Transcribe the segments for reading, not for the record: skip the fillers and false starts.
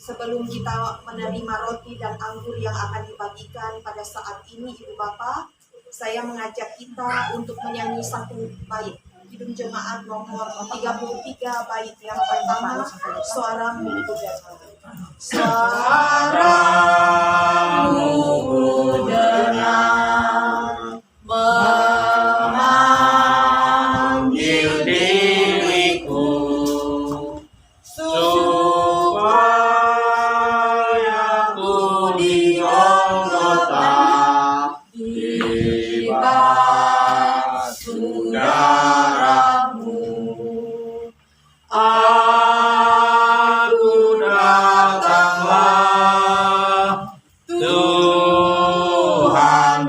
Sebelum kita menerima roti dan anggur yang akan dibagikan pada saat ini, Ibu Bapak, saya mengajak kita untuk menyanyi satu bait Kidung Jemaat nomor 33 bait yang pertama, Suaramu Suaramu dengar memanggil diriku supaya ku di Golgota dibasuh darahmu. Aku datanglah Tuhan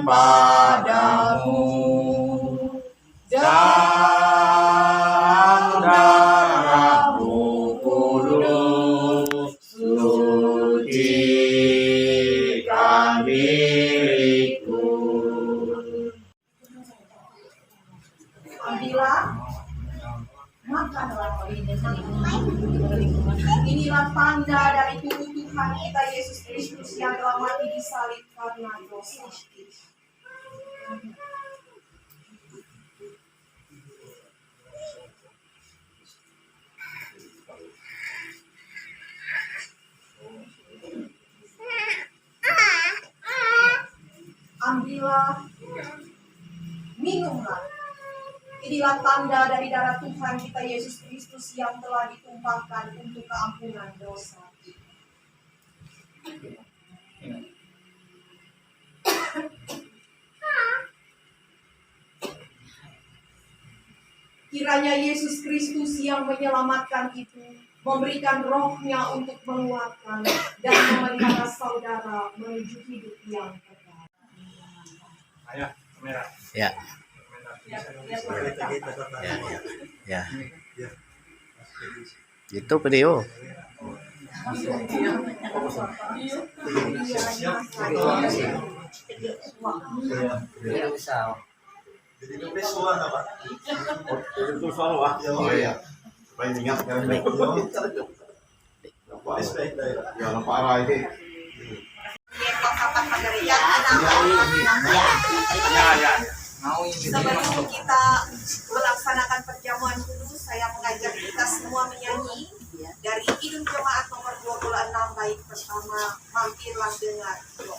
padamu, dan darahmu kudus sucikan diriku. Ambillah, makanlah. Inilah tanda dari tubuh Tuhan kita Yesus Kristus yang telah mati di salib karena dosa kita. Ambillah, minumlah. Inilah tanda dari darah Tuhan kita Yesus Kristus yang telah ditumpahkan untuk keampunan dosa. Kiranya Yesus Kristus yang menyelamatkan itu memberikan rohnya untuk menguatkan dan memelihara saudara menuju hidup yang kekal. Ayah, kamera. Ya. Ya. Itu video. Sebelum kita melaksanakan perjamuan kudus, saya mengajak kita semua menyanyi dari Kidung Jemaat nomor 26 bait pertama, Mampirlah dengan doa.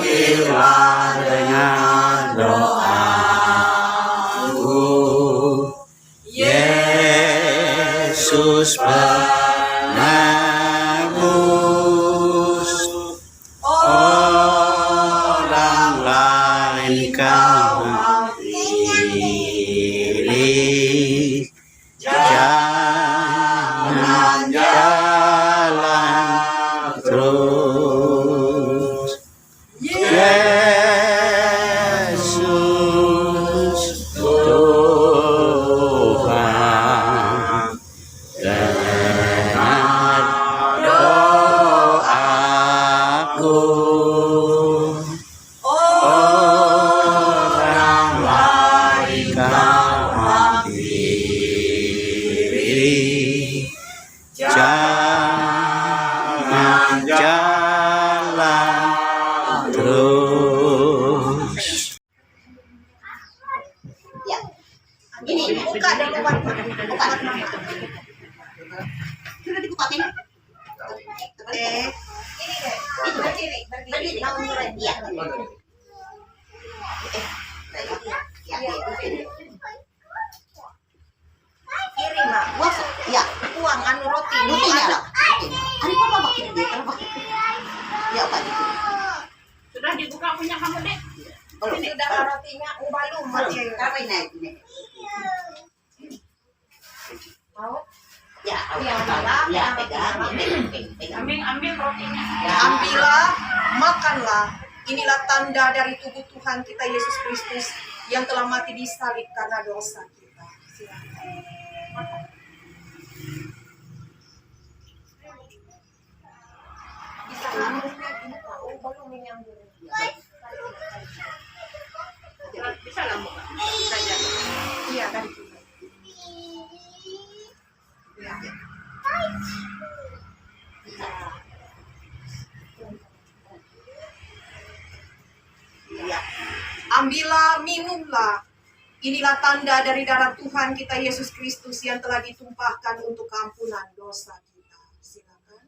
Mampirlah dengan doaku, Yesus penebus. Orang lain kau pilih, jangan jalan terus. Yesus Tuhan, dengar doaku. Orang lain kau hampiri, jangan jalan terus. Ya, ini buka dan buka. Sudah dibukain. Ini deh, itu berdiri, ya. Kirim lah, masuk. Ya, uang anu roti. Rotinya lah. Hari apa makin dia? Ya, Pak. Sudah dibuka punya kamu, Dek? Ini udah rotinya, belum masih. Kawin naik, Dek. Mau? Ya, Ya, pegang. Ambil rotinya. Ambillah, makanlah. Inilah tanda dari tubuh Tuhan kita Yesus Kristus yang telah mati di salib karena dosa kita. Silakan. Bisa ngomongnya ini tahu belum menyambung. Bisa lah, Mbak. Bisa jadi. Iya kan? Iya. Iya. Ambillah, minumlah. Inilah tanda dari darah Tuhan kita Yesus Kristus yang telah ditumpahkan untuk keampunan dosa kita. Silakan.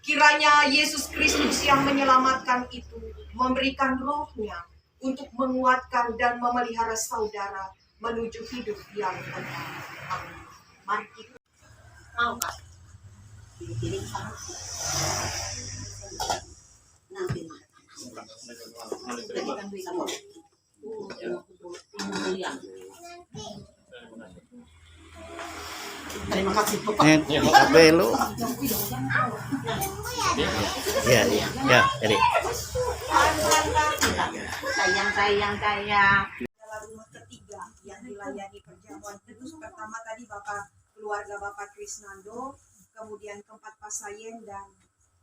Kiranya Yesus Kristus yang menyelamatkan itu memberikan rohnya untuk menguatkan dan memelihara saudara menuju hidup yang benar. Amin. Mari kita Mau Kak? Pilih-pilih sama. Nanti. Berikan duit kamu. Terima kasih Bapak. Belo. Ya, ya, ya, jadi. Sayang. adalah rumah ketiga yang dilayani perjamuan kudus. Pertama tadi keluarga Bapak Krisnando, kemudian tempat Pak Sayen, dan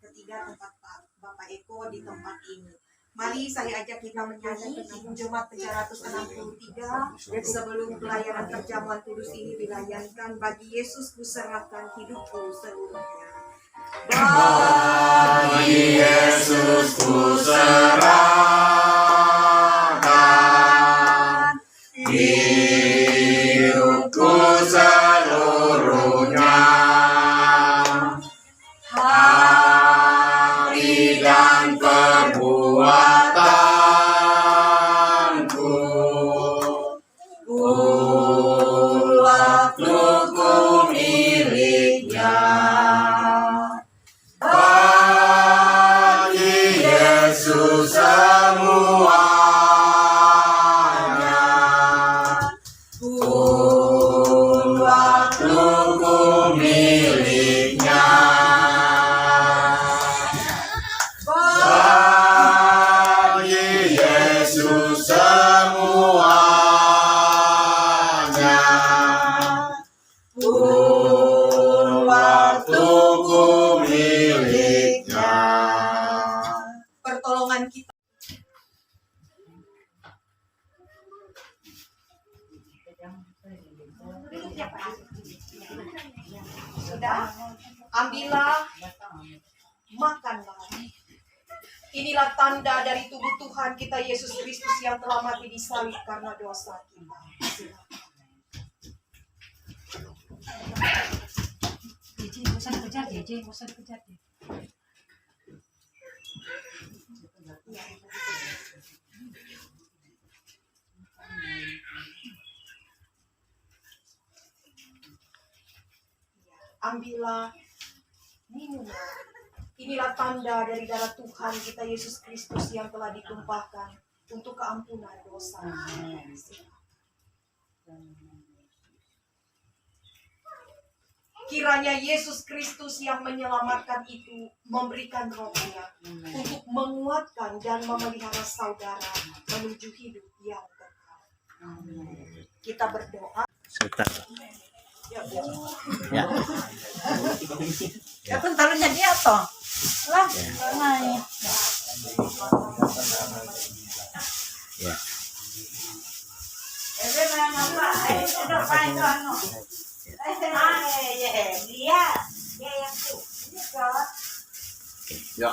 ketiga tempat Bapak Eko di tempat ini. Mari saya ajak kita menyanyi Ibu Jemaat 363 sebelum pelayanan perjamuan kudus ini dilayankan. Bagi Yesus kuserahkan hidupku seluruhnya. Bagi Yesus kuserahkan hidupku seluruhnya. Hari dan perbuatanku, waktuku miliknya. Bagi Yesus semuanya, waktuku miliknya. Bagi Yesus semuanya, waktuku miliknya. Pertolongan kita. Sudah? Ambillah, makanlah. Inilah tanda dari tubuh Tuhan kita Yesus Kristus yang telah mati di salib karena dosa kita. JJ, gak usah dikejar, JJ, gak usah dikejar. Ambillah, minumlah. Inilah tanda dari darah Tuhan kita Yesus Kristus yang telah ditumpahkan untuk keampunan dosa. Kiranya Yesus Kristus yang menyelamatkan itu memberikan rohnya untuk menguatkan dan memelihara saudara menuju hidup yang kekal. Kita berdoa. Sebentar. Ya, Ya. Ya kan taruhnya dia toh. Lah, naik. Ya. Ya.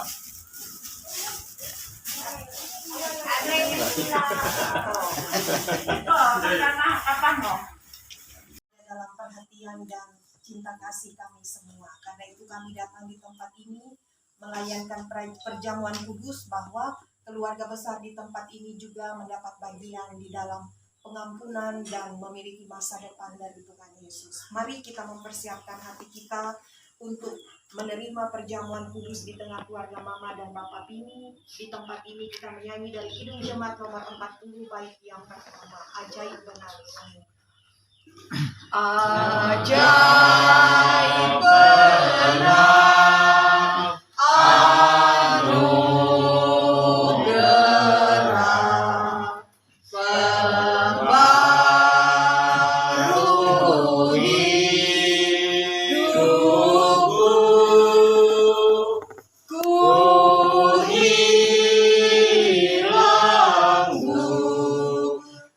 Dalam perhatian dan cinta kasih kami semua. Karena itu kami datang di tempat ini melayankan perjamuan kudus, bahwa keluarga besar di tempat ini juga mendapat bagian di dalam pengampunan dan memiliki masa depan dari Tuhan Yesus. Mari kita mempersiapkan hati kita untuk menerima perjamuan kudus di tengah keluarga Mama dan Bapak Pini. Di tempat ini kita menyanyi dari Kidung Jemaat nomor 40 bait yang pertama, Ajaib Benar. Ajaib benar anugerah pembaru hidupku, ku hilang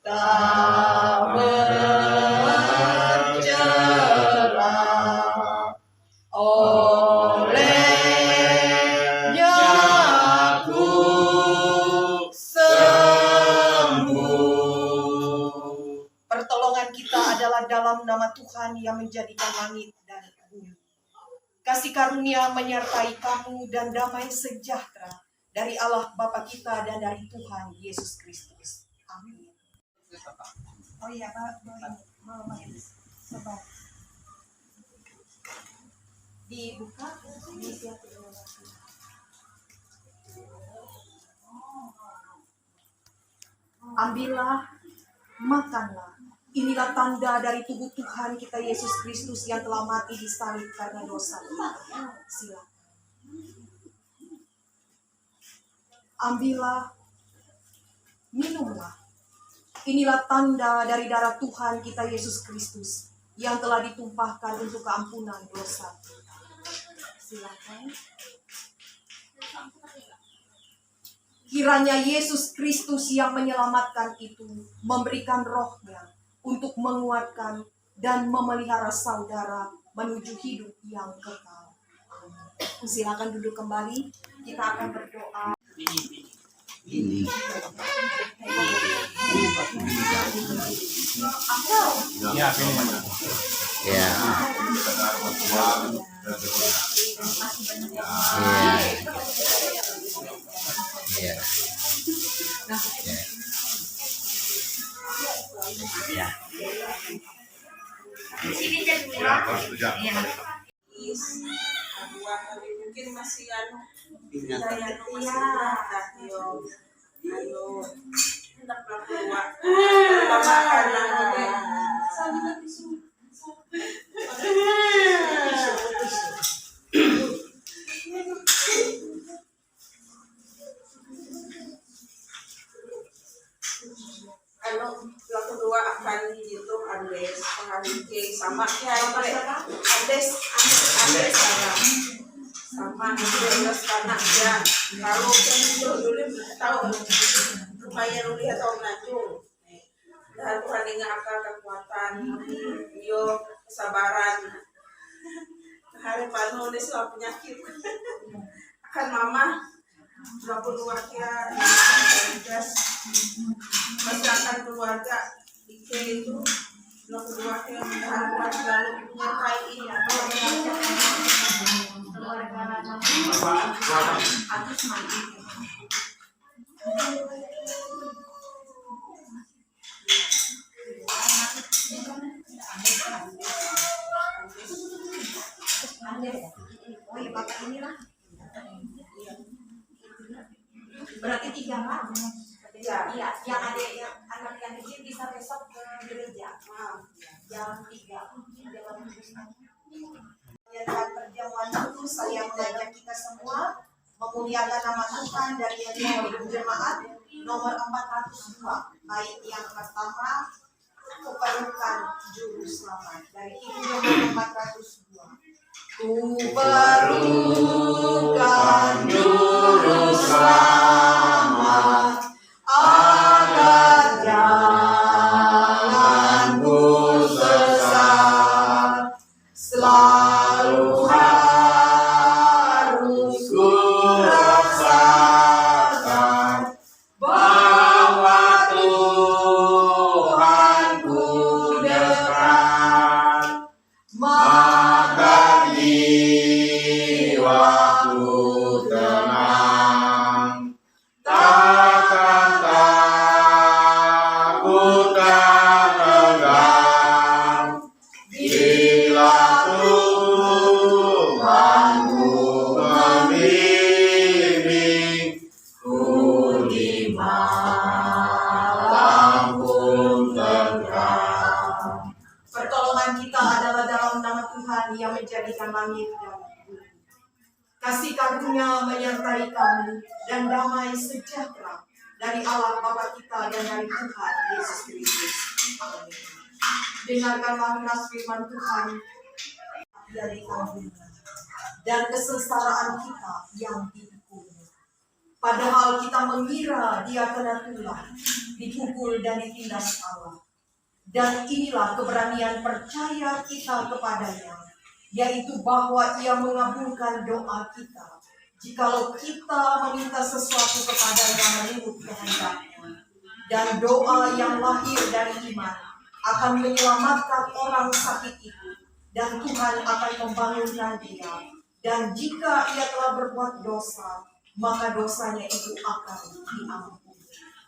tak Pertolongan kita adalah dalam nama Tuhan yang menjadikan langit dan bumi. Kasih karunia menyertai kamu dan damai sejahtera dari Allah Bapa kita dan dari Tuhan Yesus Kristus. Amin. Oh iya, Pak. Mau sabar. Dibuka, disiap dulu. Ambillah, makanlah. Inilah tanda dari tubuh Tuhan kita Yesus Kristus yang telah mati di salib karena dosa kita. Silakan. Ambillah, minumlah. Inilah tanda dari darah Tuhan kita Yesus Kristus yang telah ditumpahkan untuk keampunan dosa. Silakan. Kiranya Yesus Kristus yang menyelamatkan itu memberikan rohnya untuk menguatkan dan memelihara saudara menuju hidup yang kekal. Amin. Silakan duduk kembali. Kita akan berdoa. Ini. Iya, pilih mana? Ya. Ya. Ya. Mungkin masih hendak keluar. Yang kedua akan YouTube Andes pengalih sama Andes sama Andes karena dia kalau dulu tahu lumayan lihat tahun najung dan Tuhan ingat akan kekuatan yo kesabaran hari panuh ini selalu penyakit akan mama 22 ya masyarakat keluarga Ike itu 22 ya mudah-mudahan selalu menyertai Agus mandi. Oh iya, Bapak inilah. Berarti 3 orang. Ya. Iya, yang ada yang anak yang kecil bisa besok ke gereja. Jam 3. Dan perjamuan itu saya mengajak kita semua memuliakan nama Tuhan dari yang hidup jemaat nomor 402. Baik yang pertama keperlukan juru selamat dari hidup jemaat 402. Ku perlukan juru selamat agar jalanku sesat selalu harus ku rasakan bahwa Tuhanku dekat, maka jiwaku tenang, takkan takut dan enggan bila Tuhanku membimbing ku di malam pun terang. Pertolongan kita adalah dalam nama Tuhan yang menjadikan langit dan bumi. Kasih karunia menyertai kamu dan damai sejahtera dari Allah Bapa kita dan dari Tuhan Yesus Kristus. Amin. Dengarkanlah keras firman Tuhan dari kamu dan kesengsaraan kita yang dipikul. Padahal kita mengira dia kena tulah, dipukul dan ditindas Allah. Dan inilah keberanian percaya kita kepadanya, yaitu bahwa ia mengabulkan doa kita, jikalau kita meminta sesuatu kepadanya menurut kehendaknya. Dan doa yang lahir dari iman akan menyelamatkan orang sakit itu, dan Tuhan akan membangunkan dia. Dan jika ia telah berbuat dosa, maka dosanya itu akan diampuni.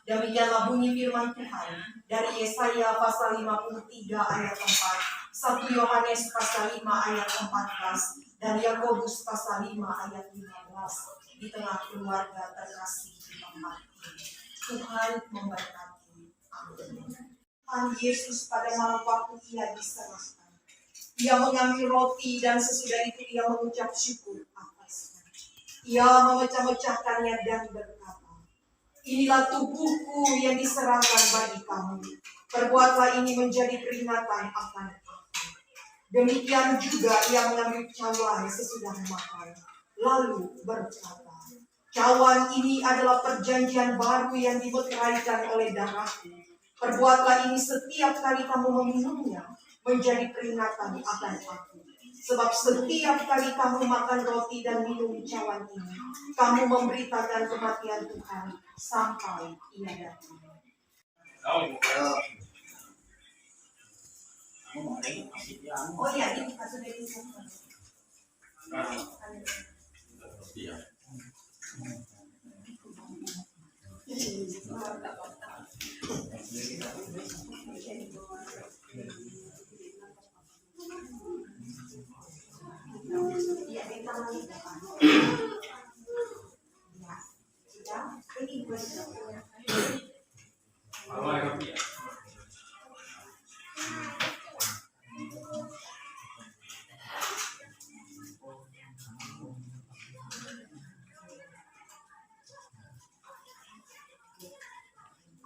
Demikianlah bunyi firman Tuhan dari Yesaya pasal 53 ayat 4, 1 Yohanes pasal 5 ayat 14, dan Yakobus pasal 5 ayat 15 di tengah keluarga terkasih di tempat ini. Tuhan memberkati. Amin. Tuhan Yesus pada malam waktu ia diserahkan, ia mengambil roti dan sesudah itu ia mengucap syukur atasnya. Ia memecah-mecahkannya dan berkata, inilah tubuhku yang diserahkan bagi kamu. Perbuatlah ini menjadi peringatan akan aku. Demikian juga ia mengambil cawan sesudah makan, lalu berkata, cawan ini adalah perjanjian baru yang dimeteraikan oleh darahku. Perbuatlah ini setiap kali kamu meminumnya, menjadi peringatan akan aku. Sebab setiap kali kamu makan roti dan minum cawan ini, kamu memberitakan kematian Tuhan sampai ia datang. Oh iya, ini sudah disebut.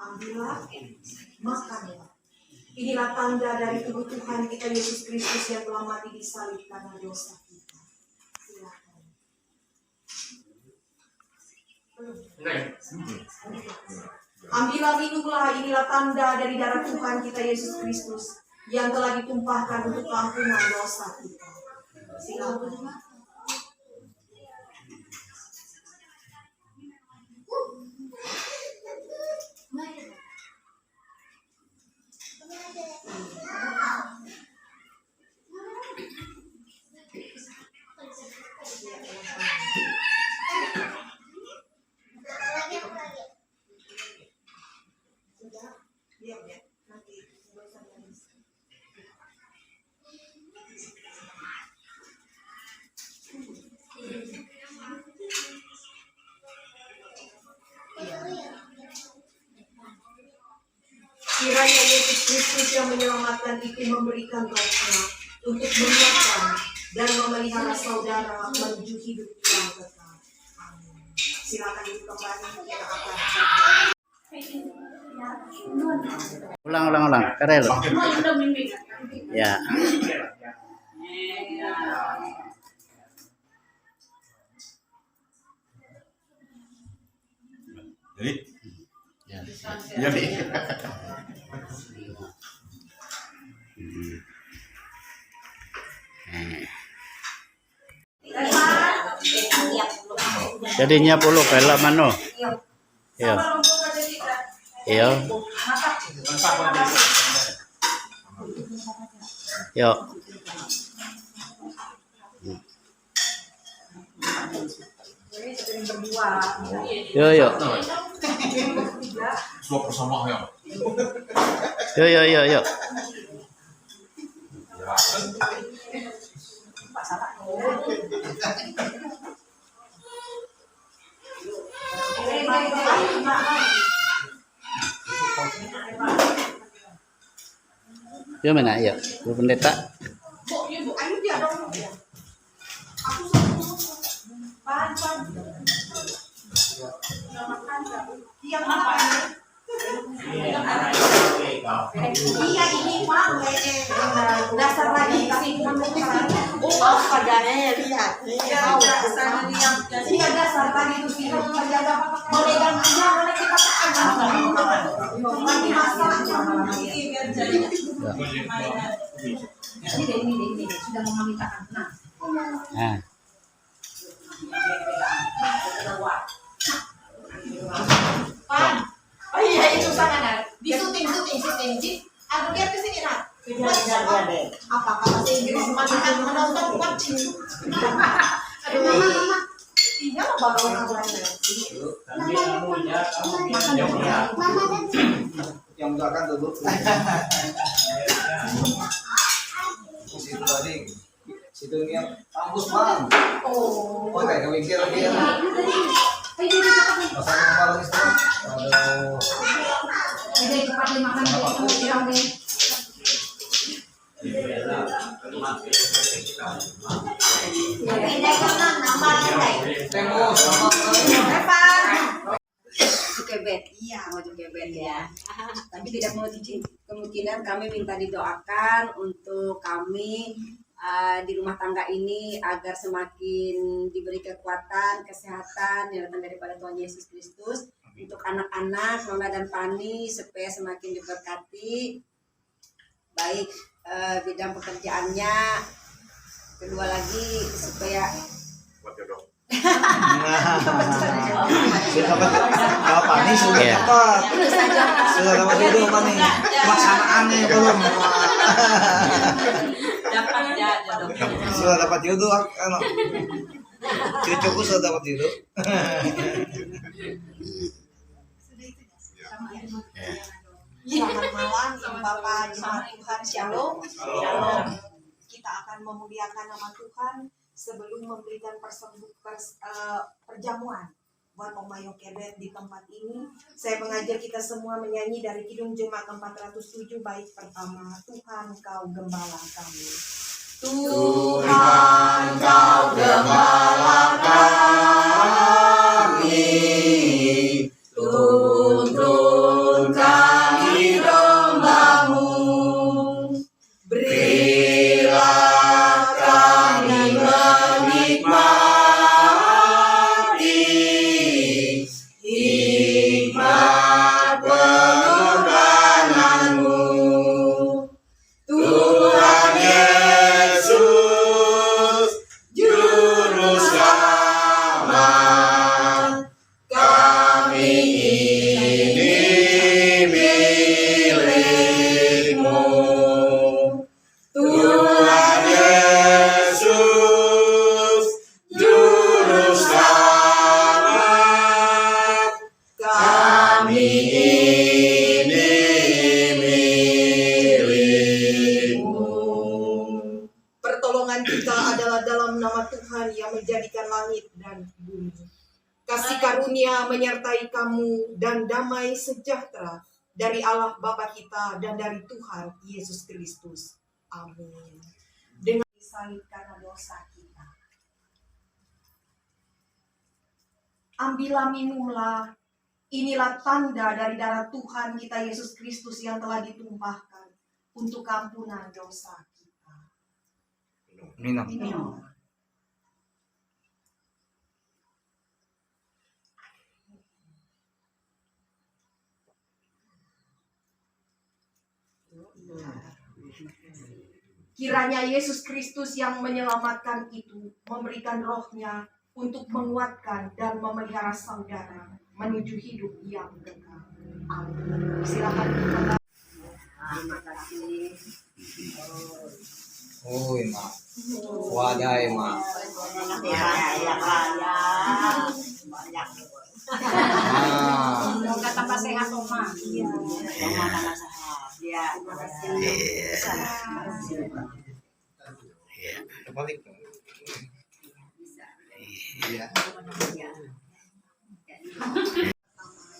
Ambillah, makanlah. Inilah tanda dari tubuh Tuhan kita Yesus Kristus yang telah mati di salib karena dosa kita. Silakan. Ambillah, minumlah, inilah tanda dari darah Tuhan kita Yesus Kristus yang telah ditumpahkan untuk pengampunan dosa kita. Silakan. Kiranya Yesus Kristus yang menyelamatkan itu memberikan rohnya untuk menguatkan dan memelihara saudara menuju hidup yang kekal. Amin. Silakan dikembali, kita akan Ulang. Karel. Ya. Jadi Jadi nyiap dulu pela mano. Iya. Iya. Yo. Yo. suap bersama ya. Yo. Yo mana ya? Bu pendeta. Ayo dia dong. Aku Iya ini Pak, dasar lagi kasih oh padanya lihat. Iya dasar tadi itu sih penjaga memegang aja oleh kita tak nanti masalahnya biar jadi ini sudah memintakan nah. Pan. Oh iya itu sana di syuting. Aduh, lihat ke sini, Nak. Apa bahasa Inggris menonton watching. Aduh, mama. Iya, baru namanya. Yang belakang dulu. Situ tadi. Situ yang kampus bang. Oh, kayak kemikir dia. Masa kemarin itu. Aduh. Temos sama Kebet, iya mau kebet ya. Tapi tidak mau kemungkinan kami minta didoakan untuk kami di rumah tangga ini agar semakin diberi kekuatan, kesehatan yang datang daripada Tuhan Yesus Kristus. Untuk anak-anak Nona dan Fani supaya semakin diberkati, baik bidang pekerjaannya, kedua lagi supaya sudah dapat apa nih sudah Iya. dapat sudah dapat jodoh apa nih pelaksanaannya belum dapat ya jodoh. sudah dapat jodoh kan cucuku sudah dapat jodoh. Selamat malam, Ibu Bapak Jemaat Tuhan, Shalom. Shalom. Kita akan memuliakan nama Tuhan sebelum memberikan perjamuan buat Om Mayo Kebet di tempat ini. Saya mengajak kita semua menyanyi dari Kidung Jemaat 407 bait pertama, Tuhan Kau Gembala Kami. Tuhan Kau Gembala kami, tuntun kami domba-Mu, berilah kami menikmati hikmat pengorbanan-Mu. Tuhan Yesus, Juru Selamat, kami ini milik-Mu. Tuhan Yesus, Juru Selamat, kami ini milik-Mu. Pertolongan kita adalah dalam nama Tuhan yang menjadikan langit dan bumi. Kasih karunia menyertai kamu dan damai sejahtera dari Allah Bapa kita dan dari Tuhan Yesus Kristus. Amin. Dengan disalib karena dosa kita. Ambillah, minumlah. Inilah tanda dari darah Tuhan kita Yesus Kristus yang telah ditumpahkan untuk ampunan dosa kita. Minum. Minum. Kiranya Yesus Kristus yang menyelamatkan itu memberikan rohnya untuk menguatkan dan memelihara saudara menuju hidup yang kekal. Amin. Silakan kita. Terima kasih. Oh, mak. Wadai, mak. Ah. Semoga tambah sehat, Oma. Iya. Oma tambah sehat. Ya, terima kasih. Terbalik. Iya.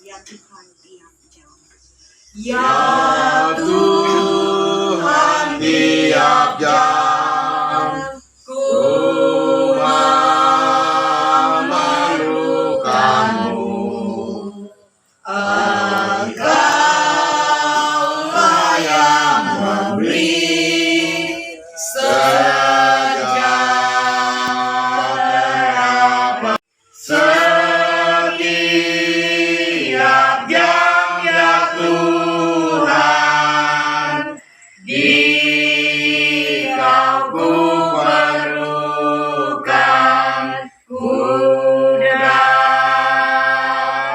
Ya Tuhan tiap jam. Ya Tuhan tiap jam ku memerlukan-Mu. Engkaulah yang memberi sejahtera setiap jam ya Tuhan, di Kau ku perlukan kudrat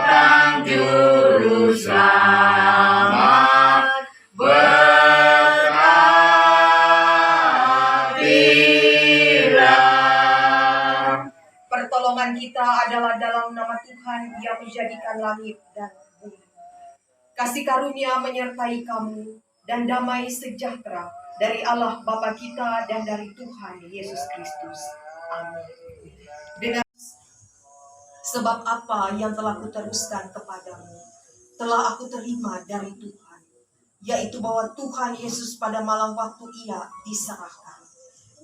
dan juru selamat. kita adalah dalam nama Tuhan yang menjadikan langit dan bumi. Kasih karunia menyertai kamu dan damai sejahtera dari Allah Bapa kita dan dari Tuhan Yesus Kristus. Amin. Dengan sebab apa yang telah kuteruskan kepadamu, telah aku terima dari Tuhan, yaitu bahwa Tuhan Yesus pada malam waktu ia diserahkan,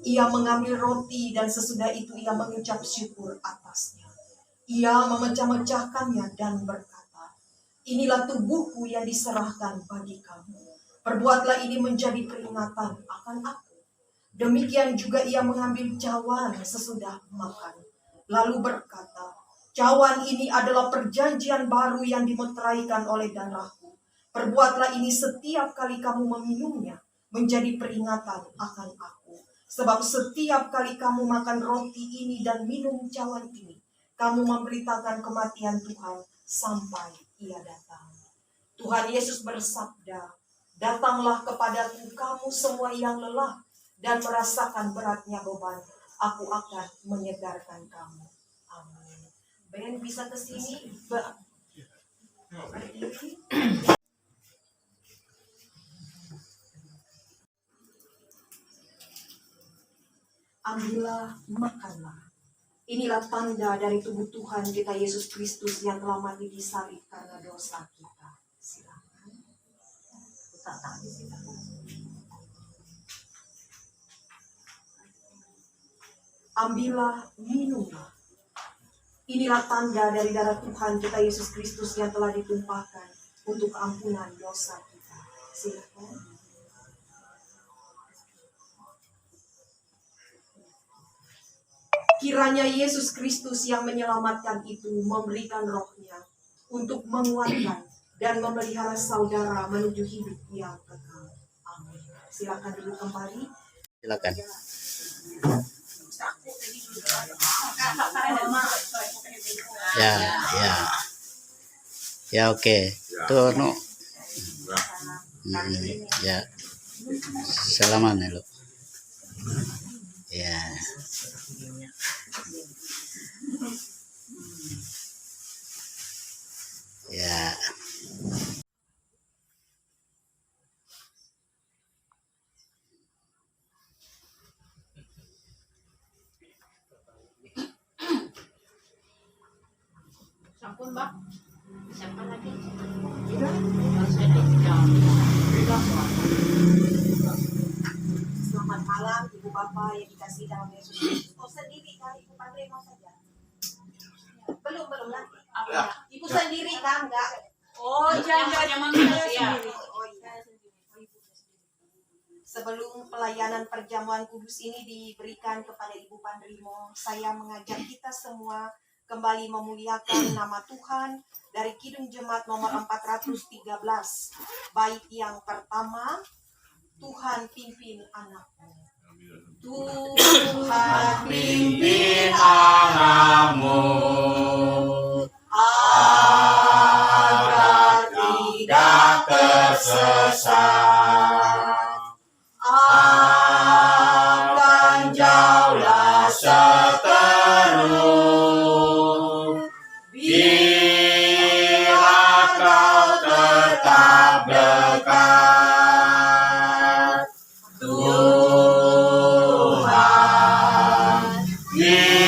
ia mengambil roti dan sesudah itu ia mengucap syukur atasnya. Ia memecah-mecahkannya dan berkata, inilah tubuhku yang diserahkan bagi kamu. Perbuatlah ini menjadi peringatan akan aku. Demikian juga ia mengambil cawan sesudah makan, lalu berkata, cawan ini adalah perjanjian baru yang dimeteraikan oleh darahku. Perbuatlah ini setiap kali kamu meminumnya, menjadi peringatan akan aku. Sebab setiap kali kamu makan roti ini dan minum cawan ini, kamu memberitakan kematian Tuhan sampai ia datang. Tuhan Yesus bersabda, datanglah kepadaku kamu semua yang lelah dan merasakan beratnya beban, aku akan menyegarkan kamu. Amin. Ben bisa ke sini, Mbak. Ambillah, makanlah. Inilah tanda dari tubuh Tuhan kita Yesus Kristus yang telah mati di salib karena dosa kita. Silakan. Ambillah, minumlah. Inilah tanda dari darah Tuhan kita Yesus Kristus yang telah ditumpahkan untuk ampunan dosa kita. Silakan. Kiranya Yesus Kristus yang menyelamatkan itu memberikan rohnya untuk menguatkan dan memelihara saudara menuju hidup yang kekal. Amin. Silakan duduk kembali. Silakan. Ya, ya. Ya oke. Tuh no. Ya. Salaman ya lo. Ya. Ya. Sampun, Mbak. Siapa lagi? Selamat malam Ibu Bapak yang dikasihi dalam Yesus Kristus. Oh sendiri kah Ibu Pandai mau saja? Belum nanti. Ibu sendiri kan enggak? Oh, jangan saya sendiri. Oh iya. Oh, Ibu sendiri. Sebelum pelayanan perjamuan kudus ini diberikan kepada Ibu Pandrimo, saya mengajak kita semua kembali memuliakan nama Tuhan dari Kidung Jemaat nomor 413. Bait yang pertama, Tuhan pimpin anakmu. Tuhan pimpin anakmu agar tidak tersesat, akan jauhlah seterus, bila kau tetap dekat. Tuhan pimpin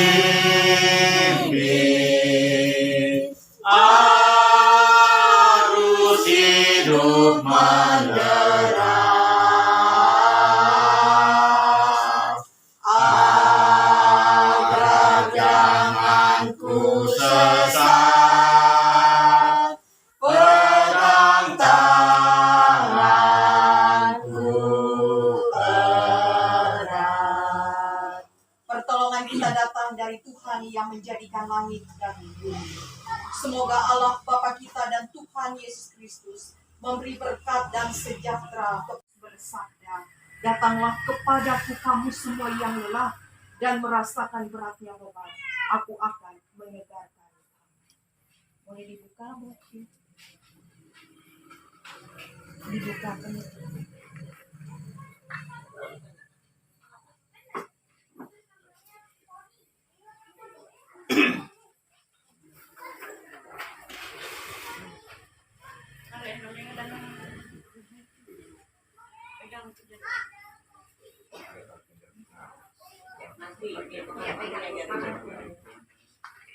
arus hidup menderas, agar jangan ku sesat, pegang tanganku erat. Pertolongan kita datang dari Tuhan yang menjadikan langit dan bumi. Semoga Allah Bapa kita dan Tuhan Yesus Kristus memberi berkat dan sejahtera. Bersabda, datanglah kepadaku kamu semua yang lelah dan merasakan beratnya beban, aku akan menyegarkan kamu. Boleh dibuka, Bu? Dibuka penutup.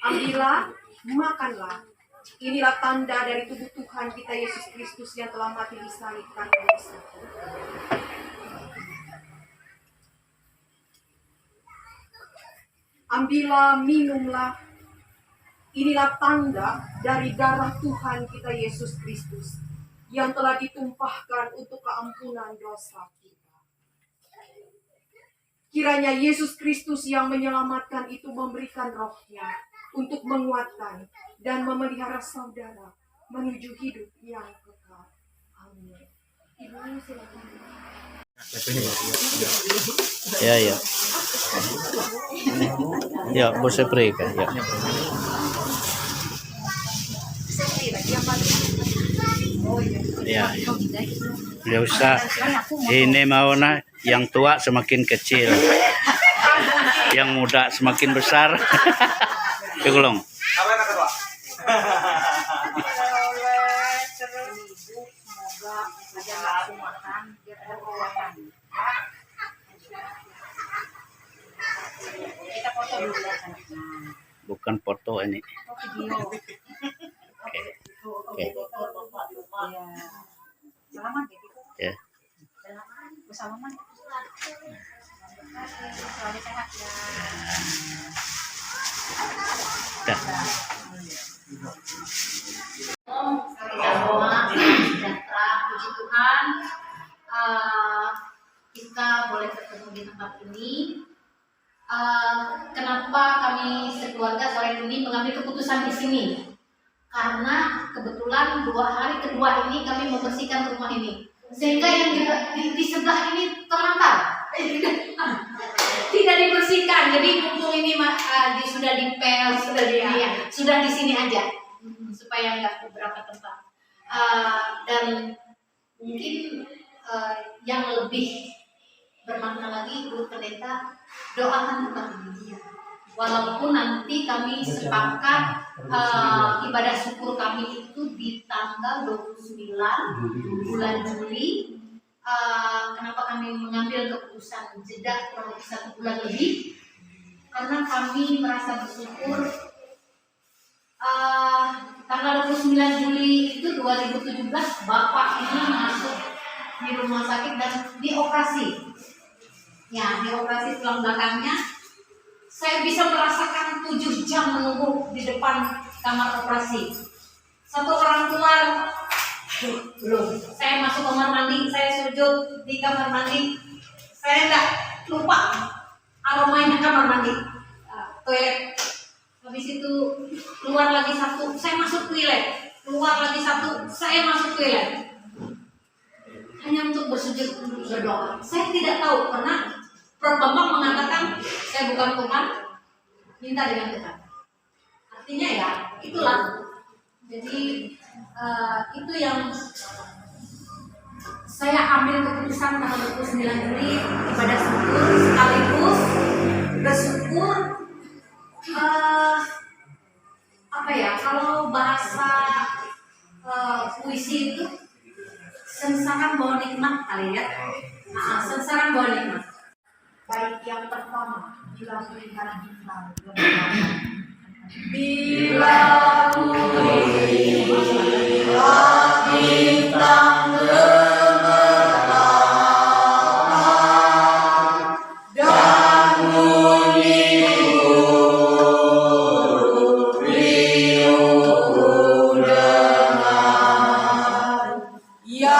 Ambillah, makanlah. Inilah tanda dari tubuh Tuhan kita Yesus Kristus yang telah mati di salib karena dosaku. Ambillah, minumlah. Inilah tanda dari darah Tuhan kita Yesus Kristus yang telah ditumpahkan untuk keampunan dosa kita. Kiranya Yesus Kristus yang menyelamatkan itu memberikan rohnya untuk menguatkan dan memelihara saudara menuju hidup yang kekal. Amin. Ibu silakan. Ya, ya. Ya, boleh pray ka. Ya. Ya, ya. Tidak usah. Ini mau na yang tua semakin kecil, yang muda semakin besar. Tegulong. Apa yang kedua? Semoga ada aku makan biar ada kekuatan. Kita foto dulu ya. Bukan foto ini. Video. Oke. Iya. Selamat ya gitu. Ya. Selamat bersama. Selalu sehat ya. Ya. Shalom, sejahtera, puji Tuhan. Kita boleh ketemu di tempat ini. Kenapa kami sekeluarga sore ini mengambil keputusan di sini? Karena kebetulan 2 hari kedua ini kami membersihkan rumah ini, sehingga yang di sebelah ini terlantar, tidak dibersihkan. Jadi mumpung ini sudah dipel, sudah di sini aja, supaya nggak beberapa tempat. Dan mungkin yang lebih bermakna lagi, Bu Pendeta, doakan tempat ini. Walaupun nanti kami sepakat ibadah syukur kami itu di tanggal 29 bulan Juli. Kenapa kami mengambil keputusan jeda kurang lebih 1 bulan lebih? Karena kami merasa bersyukur tanggal 29 Juli itu 2017 Bapak ini masuk di rumah sakit dan dioperasi. Ya, dioperasi tulang belakangnya. Saya bisa merasakan 7 jam menunggu di depan kamar operasi. Satu orang keluar, belum. Saya masuk kamar mandi, saya sujud di kamar mandi. Saya enggak lupa aromanya kamar mandi, toilet. Habis itu keluar lagi satu, saya masuk toilet. Keluar lagi satu, saya masuk toilet. Hanya untuk bersujud, berdoa. Saya tidak tahu karena Prof. Bambang mengatakan saya bukan Tuhan, minta dengan Tuhan. Artinya ya itulah. Jadi itu yang saya ambil keputusan tanggal 29 Juli ibadah syukur sekaligus bersyukur. Apa ya, kalau bahasa puisi itu sengsaran bawa nikmat kali ya. Sengsaran bawa nikmat. Baik yang pertama, bila melihat bintang Bila ku lihat bintang gemerlap dan bunyi huruf riuh dengar, ya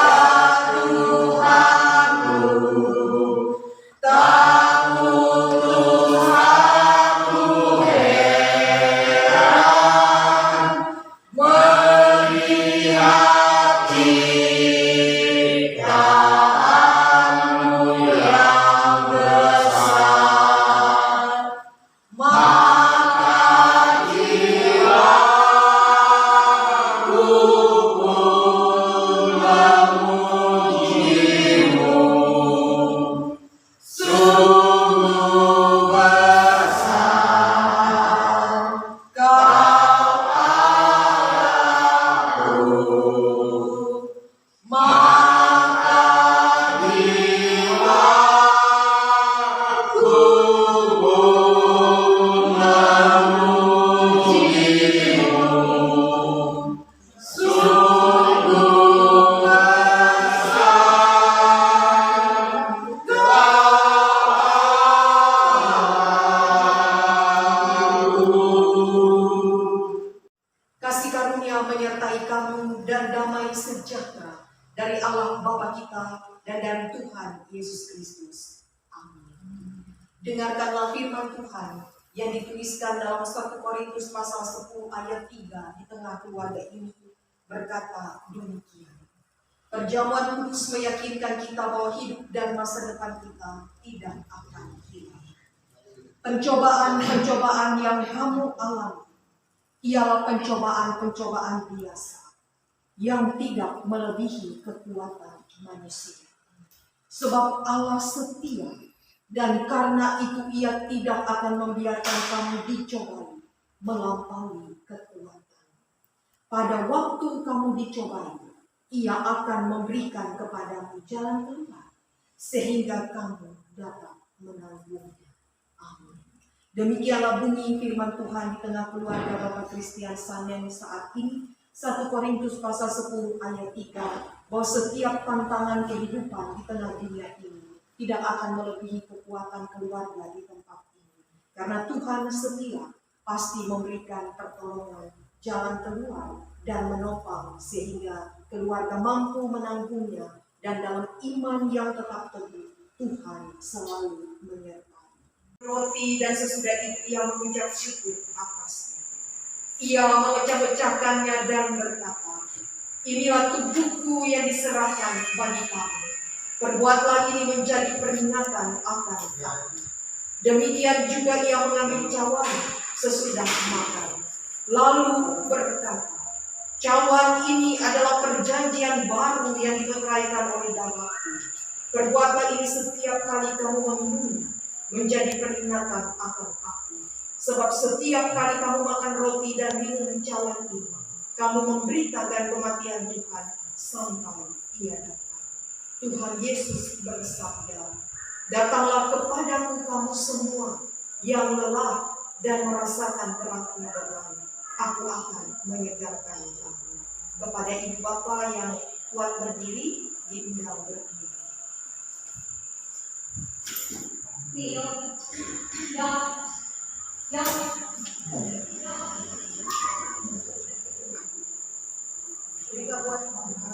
Tuhanku, tak putus aku heran melihat Yesus Kristus. Amin. Dengarkanlah firman Tuhan yang dituliskan dalam 1 Korintus pasal 10 ayat 3 di tengah keluarga ini, berkata demikian. Perjamuan kudus meyakinkan kita bahwa hidup dan masa depan kita tidak akan hilang. Pencobaan-pencobaan yang kamu alami ialah pencobaan-pencobaan biasa yang tidak melebihi kekuatan manusia. Sebab Allah setia, dan karena itu Ia tidak akan membiarkan kamu dicobai melampaui kekuatan. Pada waktu kamu dicobai, Ia akan memberikan kepadamu jalan keluar, sehingga kamu dapat menanggungnya. Amin. Demikianlah bunyi firman Tuhan di tengah keluarga Bapak Christian Sanen saat ini. 1 Korintus pasal 10 ayat 3, bahwa setiap tantangan kehidupan di tengah dunia ini tidak akan melebihi kekuatan keluarga di tempat ini. Karena Tuhan setia, pasti memberikan pertolongan, jalan keluar, dan menopang sehingga keluarga mampu menanggungnya, dan dalam iman yang tetap teguh, Tuhan selalu menyertai. Roti dan sesudah itu Ia mengucap syukur atasnya. Ia memecah-mecahkannya dan berkata, inilah tubuhku yang diserahkan bagi kamu. Perbuatlah ini menjadi peringatan akan kamu. Demikian juga Ia mengambil cawan sesudah makan, lalu berkata, cawan ini adalah perjanjian baru yang diberaikan oleh darahku. Perbuatlah ini setiap kali kamu meminumnya, menjadi peringatan akan aku. Sebab setiap kali kamu makan roti dan minum cawan ini, kamu memberitakan kematian Tuhan sampai Ia datang. Tuhan Yesus bersabda, datanglah kepadaku kamu semua yang lelah dan merasakan berat beban, aku akan menyegarkan kamu. Kepada ibu bapa yang kuat berdiri, diundang berdiri. Jika buat mereka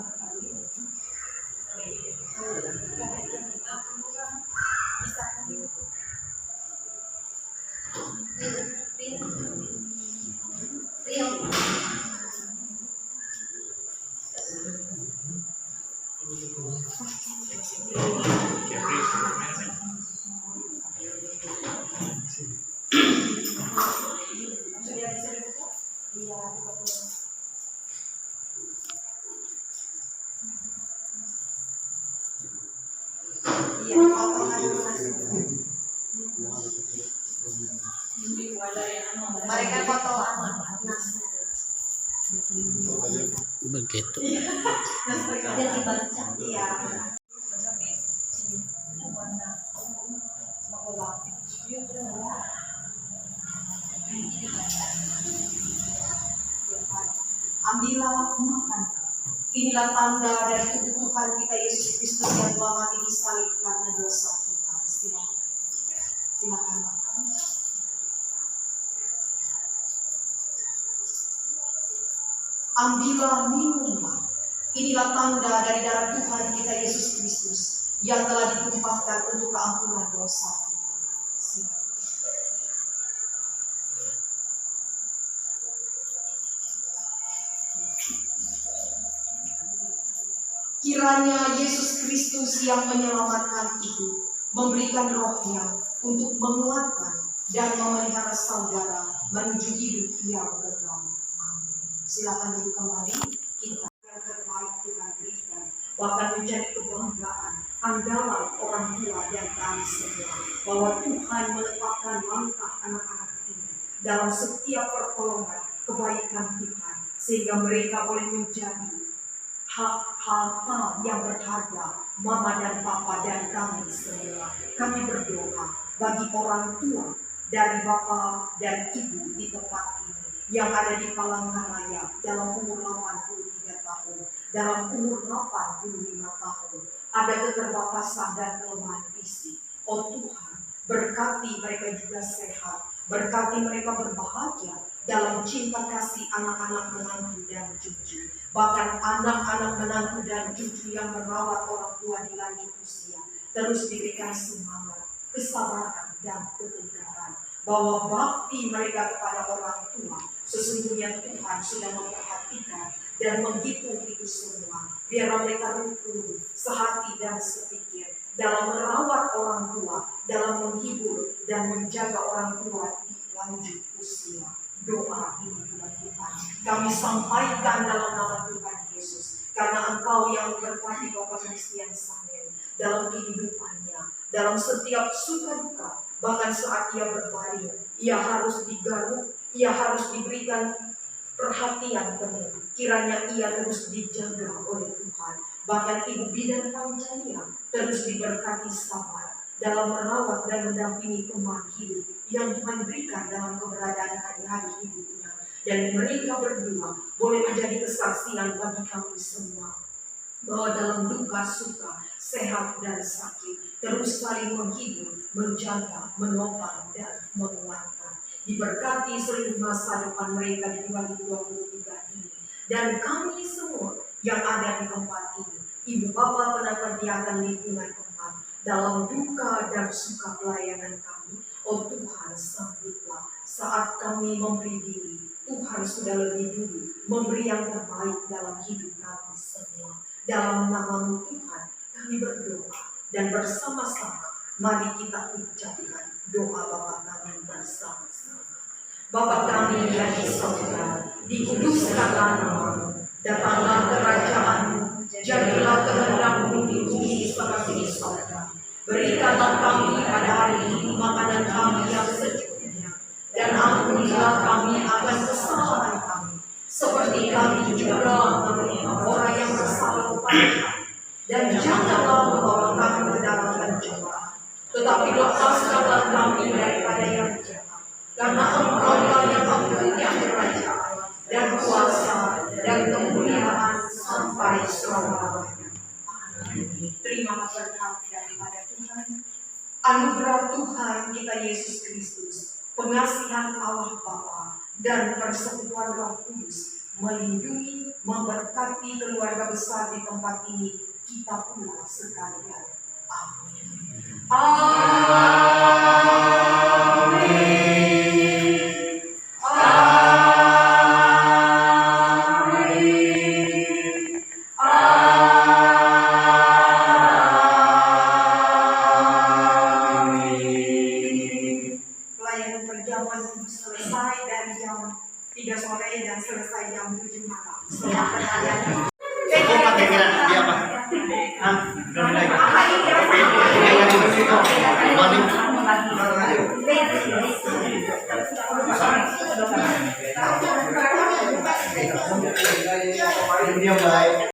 foto Begitu. dia dibaca. Iya. Ambillah makan. Inilah tanda dari tubuh Tuhan kita Yesus Kristus yang telah mati di salib karena dosa kita. Silakan. Silakan makan. Ambillah minumlah. Inilah tanda dari darah Tuhan kita Yesus Kristus yang telah ditumpahkan untuk keampunan dosa kita. Silakan. Kiranya Yesus Kristus yang menyelamatkan itu memberikan rohnya untuk menguatkan dan memelihara saudara menuju hidup yang kekal. Amin. Silakan duduk kembali. Kita yang terbaik Tuhan berikan, bahkan menjadi kebanggaan andalan orang tua dan kami semua, bahwa Tuhan meletakkan langkah anak-anak ini dalam setiap pertolongan kebaikan Tuhan, sehingga mereka boleh menjadi harta yang berharga, mama dan papa dan kami semua. Kami berdoa bagi orang tua dari bapak dan ibu di tempat ini yang ada di Palangkaraya dalam umur 83 tahun, dalam umur 85 tahun, ada keterbatasan dan kelemahan fisik. Oh Tuhan, berkati mereka juga sehat, berkati mereka berbahagia dalam cinta kasih anak-anak menantu dan cucu. Bahkan anak-anak menantu dan cucu yang merawat orang tua di lanjut usia terus diberikan semangat, kesabaran, dan ketegaran. Bahwa bakti mereka kepada orang tua, sesungguhnya Tuhan sudah memperhatikan dan menghitung itu semua. Biar mereka rukun, sehati dan sepikir dalam merawat orang tua, dalam menghibur dan menjaga orang tua di lanjut usia. Doa ini Tuhan kami sampaikan dalam nama Tuhan Yesus, karena Engkau yang memberkati Bapak Christian Samuel dalam kehidupannya, dalam setiap suka duka, bahkan saat ia berbaring, ia harus digaruk, ia harus diberikan perhatian penuh. Kiranya ia terus dijaga oleh Tuhan. Bahkan Ibu Bidan Panjania terus diberkati sabar dalam merawat dan mendampingi teman hidup yang Tuhan berikan dalam keberadaan hari-hari hidupnya. Dan mereka berdua boleh menjadi kesaksian bagi kami semua, bahwa dalam duka suka, sehat dan sakit, terus saling menghibur, menjaga, menopang, dan menguatkan. Diberkati seluruh masa depan mereka di 2023 ini. Dan kami semua yang ada di tempat ini, Ibu Bapak Penata Diakan Lingkungan Tempat, dalam duka dan suka pelayanan kami, oh Tuhan sambutlah saat kami memberi diri. Tuhan sudah lebih dulu memberi yang terbaik dalam hidup kami semua. Dalam nama-Mu Tuhan kami berdoa, dan bersama-sama mari kita ucapkan doa Bapa kami bersama-sama. Bapa kami yang di surga, dikuduskanlah nama-Mu, datanglah kerajaan-Mu, jadilah kehendak-Mu di bumi seperti di surga. Berikanlah kami pada hari ini makanan kami yang secukupnya, dan ampunilah kami akan kesalahan kami, seperti kami juga mengampuni orang yang bersalah kepada kami. Dan janganlah membawa kami ke dalam pencobaan, tetapi lepaskanlah kami daripada yang jahat. Karena Engkau-Lah yang mempunyai kerajaan dan kuasa dan kemuliaan sampai selama-lamanya. Terima berkat daripada Tuhan, anugerah Tuhan kita Yesus Kristus, pengasihan Allah Bapa, dan persekutuan Roh Kudus melindungi, memberkati keluarga besar di tempat ini, kita pula sekalian. Amin. Pelayanan perjamuan selesai dari jam 3 sore dan selesai jam 7 malam. Selamat pelayanan. Dia apa? Hah? Dia baik.